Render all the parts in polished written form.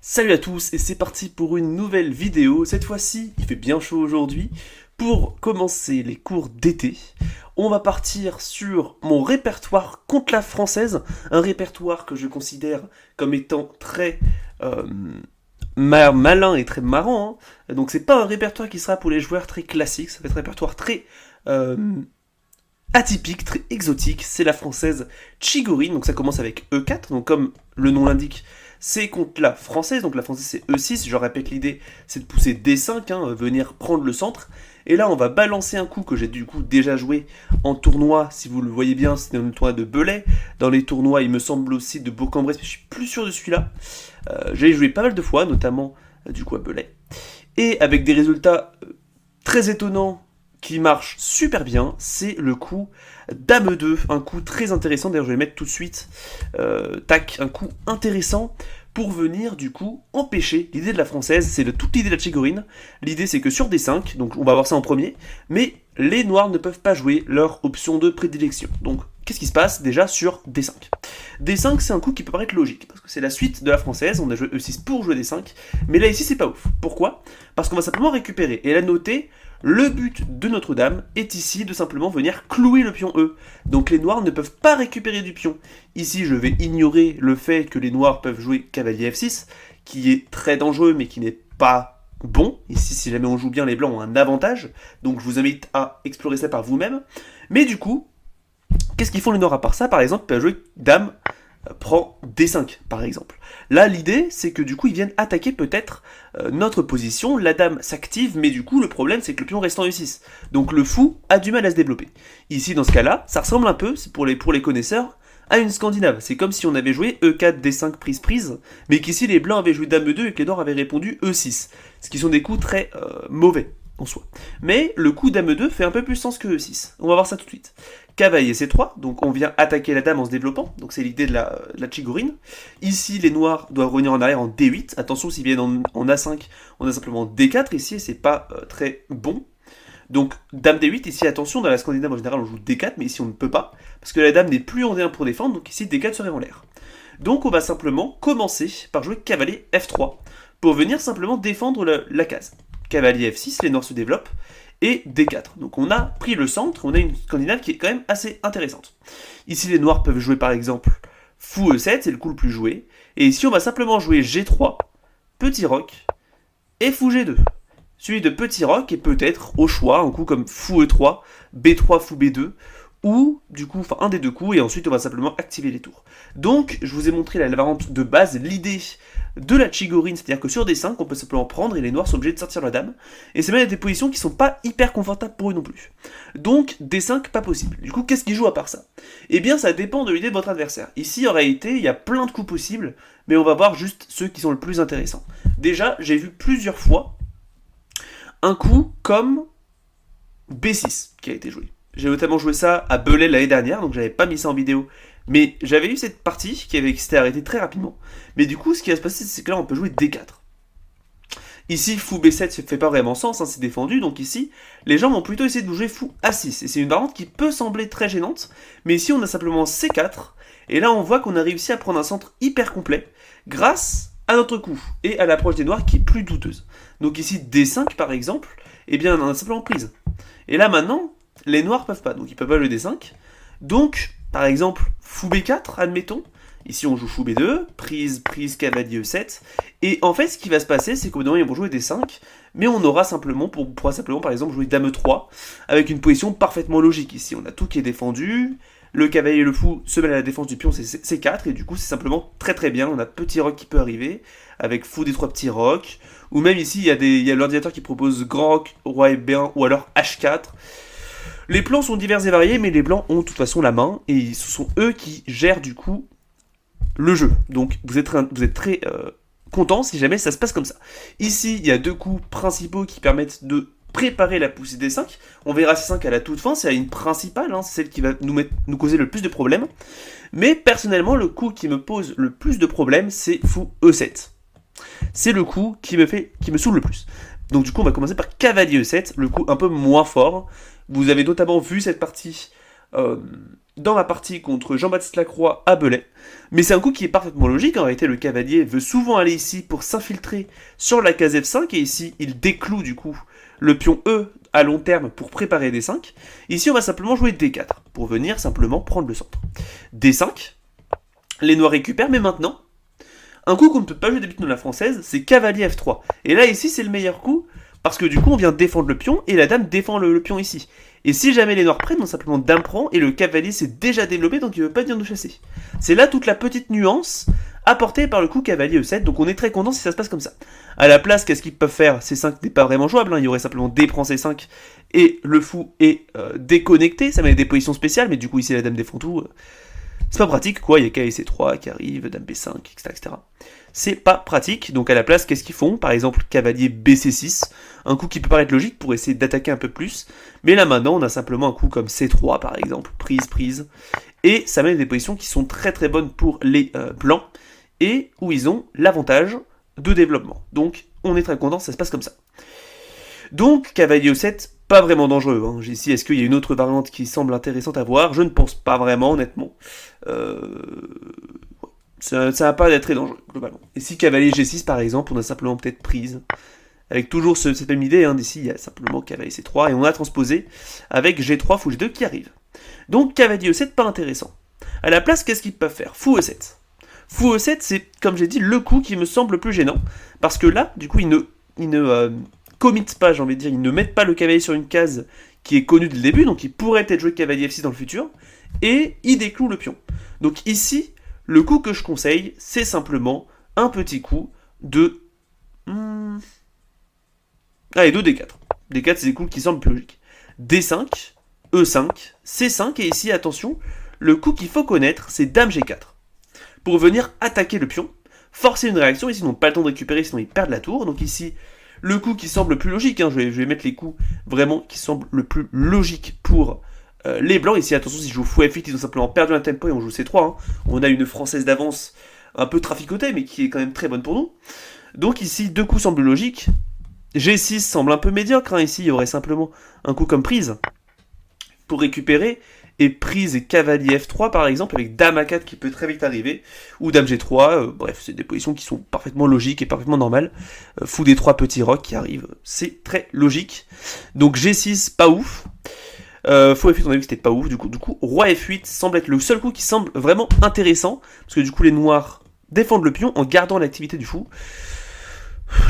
Salut à tous et c'est parti pour une nouvelle vidéo. Cette fois-ci, il fait bien chaud aujourd'hui. Pour commencer les cours d'été, on va partir sur mon répertoire contre la française. Un répertoire que je considère comme étant très malin et très marrant. Donc c'est pas un répertoire qui sera pour les joueurs très classiques. Ça va être un répertoire très atypique, très exotique. C'est la française Chigorin. Donc ça commence avec E4. Donc comme le nom l'indique, c'est contre la française, donc la française c'est E6, je répète l'idée c'est de pousser D5, venir prendre le centre, et là on va balancer un coup que j'ai du coup déjà joué en tournoi, si vous le voyez bien c'est dans le tournoi de Belay, dans les tournois il me semble aussi de Bourg-en-Bresse, mais je suis plus sûr de celui-là, j'ai joué pas mal de fois, notamment du coup à Belay, et avec des résultats très étonnants, qui marche super bien, c'est le coup Dame 2, un coup très intéressant, d'ailleurs je vais le mettre tout de suite, un coup intéressant pour venir du coup empêcher l'idée de la française, c'est toute l'idée de la Chigorin, l'idée c'est que sur D5, donc on va voir ça en premier, mais les noirs ne peuvent pas jouer leur option de prédilection, donc qu'est-ce qui se passe déjà sur D5 ? D5 c'est un coup qui peut paraître logique, parce que c'est la suite de la française, on a joué E6 pour jouer D5, mais là ici c'est pas ouf, pourquoi ? Parce qu'on va simplement récupérer, et la noter, le but de Notre-Dame est ici de simplement venir clouer le pion E. Donc les noirs ne peuvent pas récupérer du pion. Ici je vais ignorer le fait que les noirs peuvent jouer cavalier F6, qui est très dangereux mais qui n'est pas bon. Ici si jamais on joue bien, les blancs ont un avantage. Donc je vous invite à explorer ça par vous-même. Mais du coup, qu'est-ce qu'ils font les noirs à part ça ? Par exemple, ils peuvent jouer Dame prend D5 par exemple. Là l'idée c'est que du coup ils viennent attaquer peut-être notre position, la dame s'active mais du coup le problème c'est que le pion reste en E6, donc le fou a du mal à se développer. Ici dans ce cas là ça ressemble un peu, c'est pour les connaisseurs, à une scandinave, c'est comme si on avait joué E4 D5 prise mais qu'ici les blancs avaient joué Dame 2 et que les noirs avaient répondu E6, ce qui sont des coups très mauvais en soi. Mais le coup Dame 2 fait un peu plus sens que E6, on va voir ça tout de suite. Cavalier C3, donc on vient attaquer la dame en se développant, donc c'est l'idée de la Chigorin. Ici, les noirs doivent revenir en arrière en D8, attention s'ils viennent en A5, on a simplement D4 ici, et c'est pas très bon. Donc dame D8, ici attention, dans la Scandinave en général on joue D4, mais ici on ne peut pas, parce que la dame n'est plus en D1 pour défendre, donc ici D4 serait en l'air. Donc on va simplement commencer par jouer cavalier F3, pour venir simplement défendre la case. Cavalier F6, les noirs se développent, et D4. Donc on a pris le centre, on a une Scandinave qui est quand même assez intéressante. Ici les noirs peuvent jouer par exemple Fou E7, c'est le coup le plus joué, et ici on va simplement jouer G3, Petit Roc, et Fou G2. Suivi de Petit Roc, et peut-être au choix, un coup comme Fou E3, B3, Fou B2, ou du coup, enfin un des deux coups, et ensuite on va simplement activer les tours. Donc je vous ai montré la variante de base, l'idée de la Chigorin, c'est-à-dire que sur D5, on peut simplement prendre et les noirs sont obligés de sortir la dame. Et c'est même des positions qui sont pas hyper confortables pour eux non plus. Donc D5, pas possible. Du coup, qu'est-ce qu'ils jouent à part ça ? Eh bien, ça dépend de l'idée de votre adversaire. Ici, en réalité, il y a plein de coups possibles, mais on va voir juste ceux qui sont le plus intéressants. Déjà, j'ai vu plusieurs fois un coup comme B6 qui a été joué. J'ai notamment joué ça à Belay l'année dernière, donc j'avais pas mis ça en vidéo. Mais j'avais eu cette partie qui s'était arrêtée très rapidement. Mais du coup, ce qui va se passer, c'est que là, on peut jouer D4. Ici, Fou B7 ne fait pas vraiment sens, c'est défendu. Donc ici, les gens vont plutôt essayer de jouer Fou A6. Et c'est une variante qui peut sembler très gênante. Mais ici, on a simplement C4. Et là, on voit qu'on a réussi à prendre un centre hyper complet grâce à notre coup et à l'approche des noirs qui est plus douteuse. Donc ici, D5 par exemple, eh bien, on a simplement prise. Et là, maintenant, les noirs peuvent pas. Donc ils peuvent pas jouer D5. Donc, par exemple, Fou B4, admettons. Ici, on joue Fou B2, prise, cavalier E7. Et en fait, ce qui va se passer, c'est qu'au bout d'un moment, ils vont jouer D5, mais on pourra simplement, par exemple, jouer Dame 3, avec une position parfaitement logique. Ici, on a tout qui est défendu. Le cavalier et le fou se mêlent à la défense du pion, c'est C4, et du coup, c'est simplement très très bien. On a Petit Roc qui peut arriver, avec Fou D3, Petit Roc. Ou même ici, il y a l'ordinateur qui propose Grand Roc, Roi B1, ou alors H4. Les plans sont divers et variés, mais les blancs ont de toute façon la main, et ce sont eux qui gèrent du coup le jeu. Donc vous êtes très contents si jamais ça se passe comme ça. Ici, il y a deux coups principaux qui permettent de préparer la poussée D5. On verra C5 à la toute fin, c'est une principale, c'est celle qui va nous causer le plus de problèmes. Mais personnellement, le coup qui me pose le plus de problèmes, c'est Fou E7. C'est le coup qui me saoule le plus. Donc du coup, on va commencer par cavalier E7, le coup un peu moins fort. Vous avez notamment vu cette partie dans ma partie contre Jean-Baptiste Lacroix à Belay. Mais c'est un coup qui est parfaitement logique. En réalité, le cavalier veut souvent aller ici pour s'infiltrer sur la case F5. Et ici, il décloue du coup le pion E à long terme pour préparer D5. Ici, on va simplement jouer D4 pour venir simplement prendre le centre. D5, les noirs récupèrent, mais maintenant, un coup qu'on ne peut pas jouer d'habitude dans la française, c'est cavalier F3. Et là, ici, c'est le meilleur coup, parce que du coup, on vient défendre le pion, et la dame défend le pion ici. Et si jamais les noirs prennent, on simplement dame prend, et le cavalier s'est déjà développé, donc il ne veut pas venir nous chasser. C'est là toute la petite nuance apportée par le coup cavalier E7, donc on est très content si ça se passe comme ça. À la place, qu'est-ce qu'ils peuvent faire? C5 n'est pas vraiment jouable, hein. Il y aurait simplement D prend C5, et le fou est déconnecté, ça met des positions spéciales, mais du coup ici la dame défend tout. C'est pas pratique, quoi, il y a cavalier C3 qui arrive, dame B5, etc. C'est pas pratique, donc à la place, qu'est-ce qu'ils font? Par exemple, cavalier BC6, un coup qui peut paraître logique pour essayer d'attaquer un peu plus, mais là maintenant, on a simplement un coup comme C3 par exemple, prise, et ça mène des positions qui sont très très bonnes pour les blancs, et où ils ont l'avantage de développement. Donc, on est très content, ça se passe comme ça. Donc, cavalier E7, pas vraiment dangereux. Hein. Ici, est-ce qu'il y a une autre variante qui semble intéressante à voir? Je ne pense pas vraiment, honnêtement. Ça va pas être très dangereux, globalement. Et si cavalier G6, par exemple, on a simplement peut-être prise. Avec toujours cette même idée, hein, d'ici, il y a simplement cavalier C3, et on a transposé avec G3, fou G2 qui arrive. Donc, cavalier E7, pas intéressant. À la place, qu'est-ce qu'ils peuvent faire? Fou E7. Fou E7, c'est, comme j'ai dit, le coup qui me semble le plus gênant, parce que là, du coup, ils ne committent pas, j'ai envie de dire, ils ne mettent pas le cavalier sur une case qui est connue dès le début, donc il pourrait peut-être jouer cavalier F6 dans le futur, et il décloue le pion. Donc ici, le coup que je conseille, c'est simplement un petit coup de... Allez, de D4. D4, c'est des coups qui semblent plus logiques. D5, E5, C5, et ici, attention, le coup qu'il faut connaître, c'est Dame G4. Pour venir attaquer le pion, forcer une réaction, ici ils n'ont pas le temps de récupérer, sinon ils perdent la tour, donc ici, le coup qui semble le plus logique, hein, je vais mettre les coups vraiment qui semblent le plus logique pour les blancs. Ici, attention, si je joue fou F8, ils ont simplement perdu un tempo et on joue C3. Hein. On a une française d'avance un peu traficotée, mais qui est quand même très bonne pour nous. Donc ici, deux coups semblent logiques. G6 semble un peu médiocre. Hein. Ici, il y aurait simplement un coup comme prise pour récupérer. Et prise et cavalier F3 par exemple, avec dame A4 qui peut très vite arriver, ou dame G3, bref, c'est des positions qui sont parfaitement logiques et parfaitement normales. Fou D3, petit roc qui arrive, c'est très logique. Donc G6, pas ouf. Fou F8, on a vu que c'était pas ouf, du coup, roi F8 semble être le seul coup qui semble vraiment intéressant, parce que du coup les noirs défendent le pion en gardant l'activité du fou.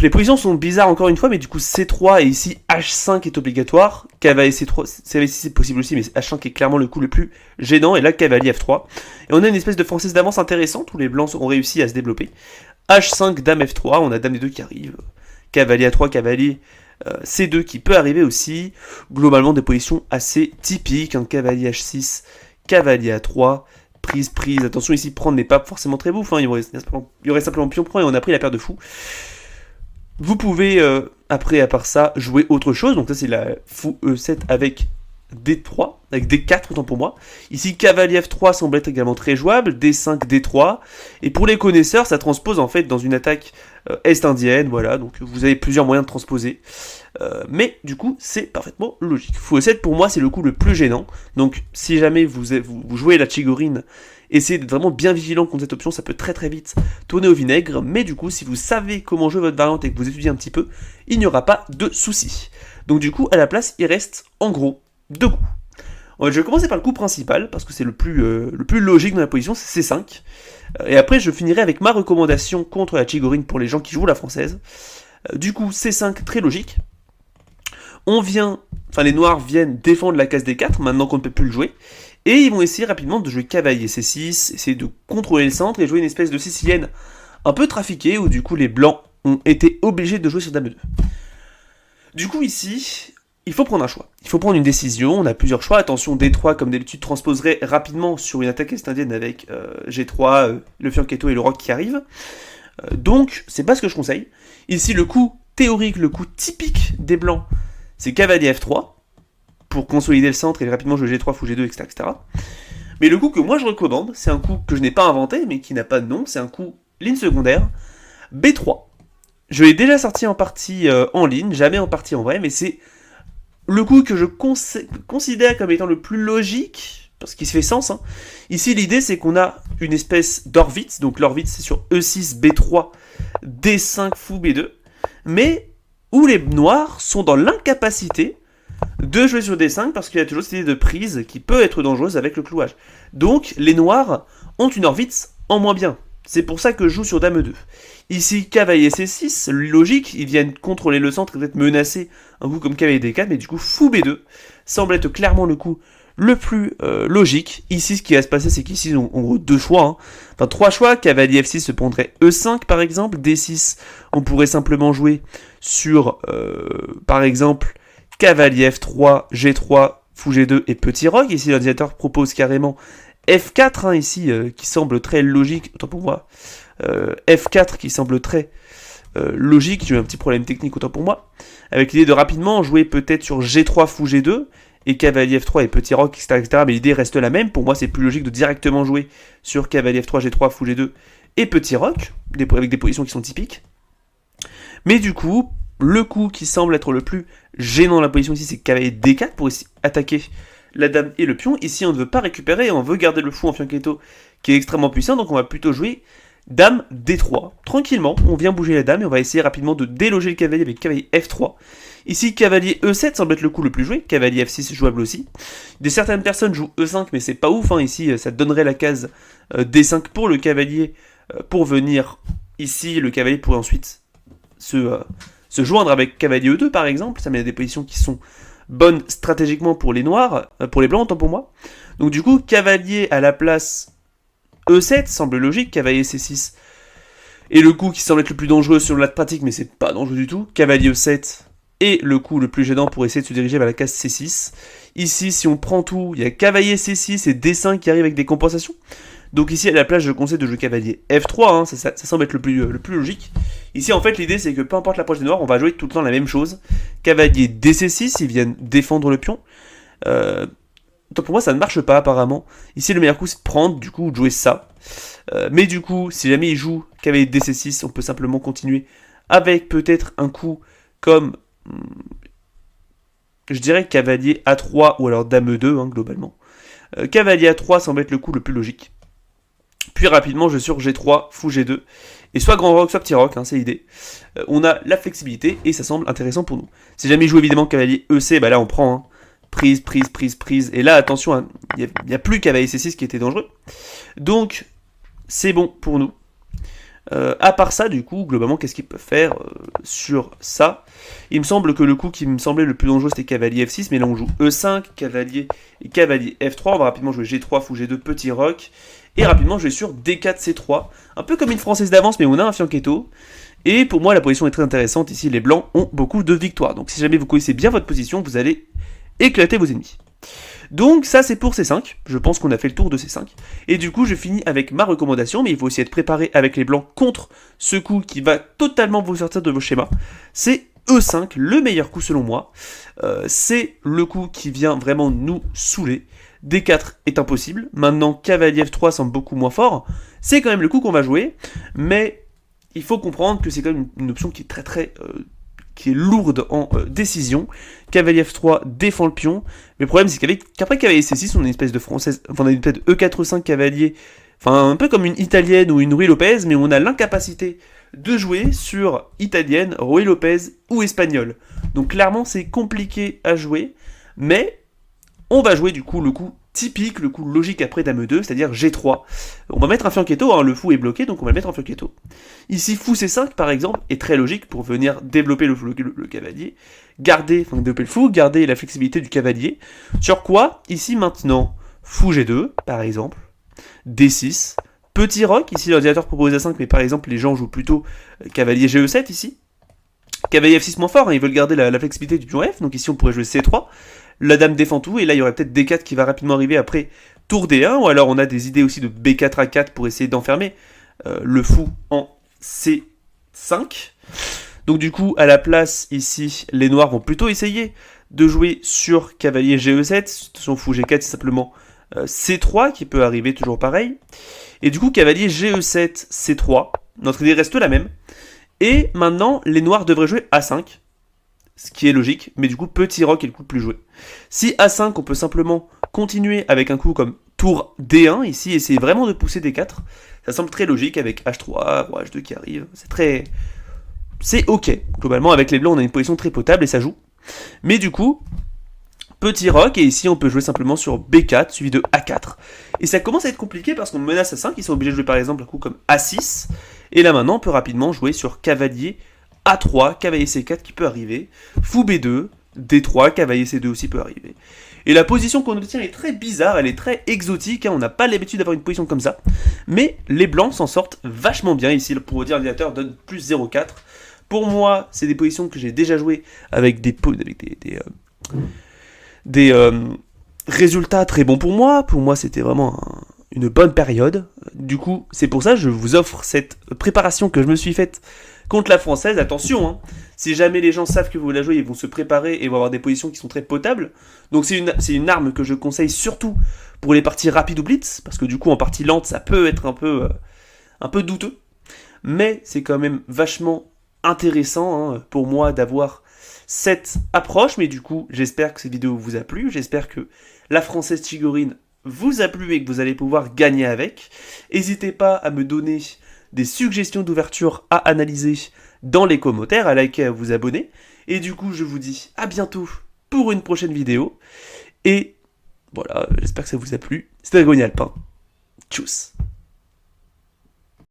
Les positions sont bizarres encore une fois, mais du coup C3 et ici H5 est obligatoire. Cavalier C3, C6 c'est possible aussi, mais H5 est clairement le coup le plus gênant. Et là cavalier F3. Et on a une espèce de française d'avance intéressante où les blancs ont réussi à se développer. H5, dame F3, on a dame D2 qui arrive. Cavalier A3, cavalier C2 qui peut arriver aussi. Globalement des positions assez typiques. Un cavalier H6, cavalier A3. Prise. Attention ici, prendre n'est pas forcément très bouffe. Hein. Il y aurait simplement pion prend et on a pris la paire de fou. Vous pouvez, après, à part ça, jouer autre chose. Donc ça, c'est la fou E7 avec D3, avec D4, autant pour moi. Ici, cavalier F3 semble être également très jouable. D5, D3. Et pour les connaisseurs, ça transpose en fait dans une attaque est-indienne. Voilà, donc vous avez plusieurs moyens de transposer. Mais du coup, c'est parfaitement logique. Fou E7, pour moi, c'est le coup le plus gênant. Donc, si jamais vous jouez la Chigorine, essayez d'être vraiment bien vigilant contre cette option, ça peut très très vite tourner au vinaigre, mais du coup, si vous savez comment jouer votre variante et que vous étudiez un petit peu, il n'y aura pas de souci. Donc du coup, à la place, il reste en gros deux coups. Je vais commencer par le coup principal, parce que c'est le plus logique dans la position, c'est C5. Et après, je finirai avec ma recommandation contre la Chigorine pour les gens qui jouent la française. Du coup, C5, très logique. Les noirs viennent défendre la case D4, maintenant qu'on ne peut plus le jouer. Et ils vont essayer rapidement de jouer cavalier C6, essayer de contrôler le centre et jouer une espèce de sicilienne un peu trafiquée, où du coup les blancs ont été obligés de jouer sur dame 2. Du coup ici, il faut prendre un choix. Il faut prendre une décision, on a plusieurs choix. Attention, D3 comme d'habitude transposerait rapidement sur une attaque est-indienne avec G3, le fianchetto et le roc qui arrivent. Donc, c'est pas ce que je conseille. Ici, le coup théorique, le coup typique des blancs, c'est cavalier F3, pour consolider le centre et rapidement jouer G3, fou G2, etc. Mais le coup que moi je recommande, c'est un coup que je n'ai pas inventé, mais qui n'a pas de nom, c'est un coup ligne secondaire, B3. Je l'ai déjà sorti en partie en ligne, jamais en partie en vrai, mais c'est le coup que je considère comme étant le plus logique, parce qu'il se fait sens. Hein. Ici, l'idée, c'est qu'on a une espèce d'Orvitz. Donc l'Orvitz, c'est sur E6, B3, D5, fou, B2. Mais où les noirs sont dans l'incapacité de jouer sur D5 parce qu'il y a toujours cette idée de prise qui peut être dangereuse avec le clouage. Donc les noirs ont une Orvitz en moins bien. C'est pour ça que je joue sur Dame 2. Ici, cavalier C6, logique, ils viennent contrôler le centre et peut-être menacer un coup comme cavalier D4, mais du coup, fou B2 semble être clairement le coup le plus logique. Ici, ce qui va se passer, c'est qu'ici, on a deux choix. Hein. Enfin, trois choix. Cavalier F6 se prendrait E5, par exemple. D6, on pourrait simplement jouer sur, par exemple, cavalier F3, G3, fou G2 et petit roc. Ici, l'ordinateur propose carrément F4, hein, ici, qui semble très logique. Autant pour moi. F4 qui semble très logique. J'ai eu un petit problème technique, autant pour moi. Avec l'idée de rapidement jouer peut-être sur G3, fou G2. Et cavalier F3 et petit roc, etc. Mais l'idée reste la même. Pour moi, c'est plus logique de directement jouer sur cavalier F3, G3, fou G2 et petit roc, avec des positions qui sont typiques. Mais du coup, le coup qui semble être le plus gênant dans la position ici, c'est cavalier D4 pour attaquer la dame et le pion. Ici, on ne veut pas récupérer, on veut garder le fou en fianchetto qui est extrêmement puissant, donc on va plutôt jouer dame D3. Tranquillement, on vient bouger la dame et on va essayer rapidement de déloger le cavalier avec cavalier F3. Ici, cavalier E7 semble être le coup le plus joué, cavalier F6 jouable aussi. Certaines personnes jouent E5, mais c'est pas ouf, hein. Ici, ça donnerait la case D5 pour le cavalier, pour venir ici, le cavalier pourrait ensuite se joindre avec cavalier E2 par exemple, ça met à des positions qui sont bonnes stratégiquement pour les noirs, pour les blancs autant pour moi. Donc du coup, cavalier à la place E7 semble logique, cavalier C6 est le coup qui semble être le plus dangereux selon la pratique, mais c'est pas dangereux du tout. Cavalier E7 est le coup le plus gênant pour essayer de se diriger vers la case C6. Ici, si on prend tout, il y a cavalier C6 et D5 qui arrivent avec des compensations. Donc ici, à la place, je conseille de jouer cavalier F3, hein, ça semble être le plus logique. Ici, en fait, l'idée, c'est que peu importe l'approche des noirs, on va jouer tout le temps la même chose. Cavalier DC6, ils viennent défendre le pion. Pour moi, ça ne marche pas, apparemment. Ici, le meilleur coup, c'est de prendre, du coup, ou de jouer ça. Mais du coup, si jamais il joue cavalier DC6, on peut simplement continuer avec peut-être un coup comme... je dirais cavalier A3 ou alors dame E2, hein, globalement. Cavalier A3 semble être le coup le plus logique. Puis rapidement, je sur G3, fou G2. Et soit grand roc, soit petit roc, hein, c'est l'idée. On a la flexibilité et ça semble intéressant pour nous. Si jamais il joue évidemment cavalier EC, bah là on prend hein, prise. Et là, attention, il n'y a plus cavalier C6 qui était dangereux. Donc, c'est bon pour nous. À part ça, du coup, globalement, qu'est-ce qu'il peut faire sur ça? Il me semble que le coup qui me semblait le plus dangereux, c'était cavalier F6, mais là on joue E5, cavalier et cavalier F3. On va rapidement jouer G3, fou G2, petit roc. Et rapidement, je vais sur D4, C3. Un peu comme une française d'avance, mais on a un fianchetto. Et pour moi, la position est très intéressante. Ici, les blancs ont beaucoup de victoires. Donc si jamais vous connaissez bien votre position, vous allez éclater vos ennemis. Donc ça c'est pour C5, je pense qu'on a fait le tour de C5. Et du coup je finis avec ma recommandation, mais il faut aussi être préparé avec les blancs contre ce coup qui va totalement vous sortir de vos schémas. C'est E5, le meilleur coup selon moi. C'est le coup qui vient vraiment nous saouler. D4 est impossible, maintenant cavalier F3 semble beaucoup moins fort. C'est quand même le coup qu'on va jouer, mais il faut comprendre que c'est quand même une option qui est très qui est lourde en décision. Cavalier F3 défend le pion. Mais le problème, c'est qu'après cavalier C6, on a une espèce de française, enfin, on a une espèce de E4-5 cavalier, enfin, un peu comme une italienne ou une Ruy Lopez, mais on a l'incapacité de jouer sur italienne, Ruy Lopez ou espagnole. Donc, clairement, c'est compliqué à jouer, mais on va jouer du coup le coup typique, le coup logique après dame 2, c'est-à-dire G3. On va mettre un fianchetto, hein, le fou est bloqué, donc on va le mettre en fianchetto. Ici, fou C5, par exemple, est très logique pour venir développer le cavalier, développer le fou, garder la flexibilité du cavalier. Sur quoi, ici, maintenant, fou G2, par exemple, D6, petit roc, ici l'ordinateur propose A5, mais par exemple, les gens jouent plutôt cavalier GE7, ici. Cavalier F6 moins fort, hein, ils veulent garder la flexibilité du pion F, donc ici on pourrait jouer C3. La dame défend tout, et là il y aurait peut-être D4 qui va rapidement arriver après tour D1, ou alors on a des idées aussi de B4 à 4 pour essayer d'enfermer le fou en C5. Donc du coup, à la place ici, les noirs vont plutôt essayer de jouer sur cavalier GE7, son fou G4 c'est simplement C3 qui peut arriver toujours pareil. Et du coup, cavalier GE7, C3, notre idée reste la même. Et maintenant, les noirs devraient jouer A5. ce qui est logique, mais du coup petit roc est le coup le plus joué. Si A5, on peut simplement continuer avec un coup comme tour D1 ici, essayer vraiment de pousser D4, ça semble très logique avec H3, roi H2 qui arrive, c'est ok. Globalement, avec les blancs, on a une position très potable et ça joue. Mais du coup, petit roc, et ici on peut jouer simplement sur B4, suivi de A4. Et ça commence à être compliqué parce qu'on menace A5, ils sont obligés de jouer par exemple un coup comme A6. Et là maintenant, on peut rapidement jouer sur cavalier A3, cavalier C4 qui peut arriver, fou B2, D3, cavalier C2 aussi peut arriver. Et la position qu'on obtient est très bizarre, elle est très exotique, hein, on n'a pas l'habitude d'avoir une position comme ça. Mais les blancs s'en sortent vachement bien ici, pour vous dire, l'ordinateur donne plus 0,4. Pour moi, c'est des positions que j'ai déjà jouées avec des résultats très bons pour moi. Pour moi, c'était vraiment une bonne période. Du coup, c'est pour ça que je vous offre cette préparation que je me suis faite contre la française. Attention, hein, si jamais les gens savent que vous la jouez, ils vont se préparer et vont avoir des positions qui sont très potables. Donc c'est une arme que je conseille surtout pour les parties rapides ou blitz, parce que du coup en partie lente ça peut être un peu douteux. Mais c'est quand même vachement intéressant hein, pour moi d'avoir cette approche. Mais du coup, j'espère que cette vidéo vous a plu. J'espère que la française Chigorin vous a plu et que vous allez pouvoir gagner avec. N'hésitez pas à me donner des suggestions d'ouverture à analyser dans les commentaires, à liker, à vous abonner. Et du coup, je vous dis à bientôt pour une prochaine vidéo. Et voilà, j'espère que ça vous a plu. C'était Dragon Alpin. Tchuss.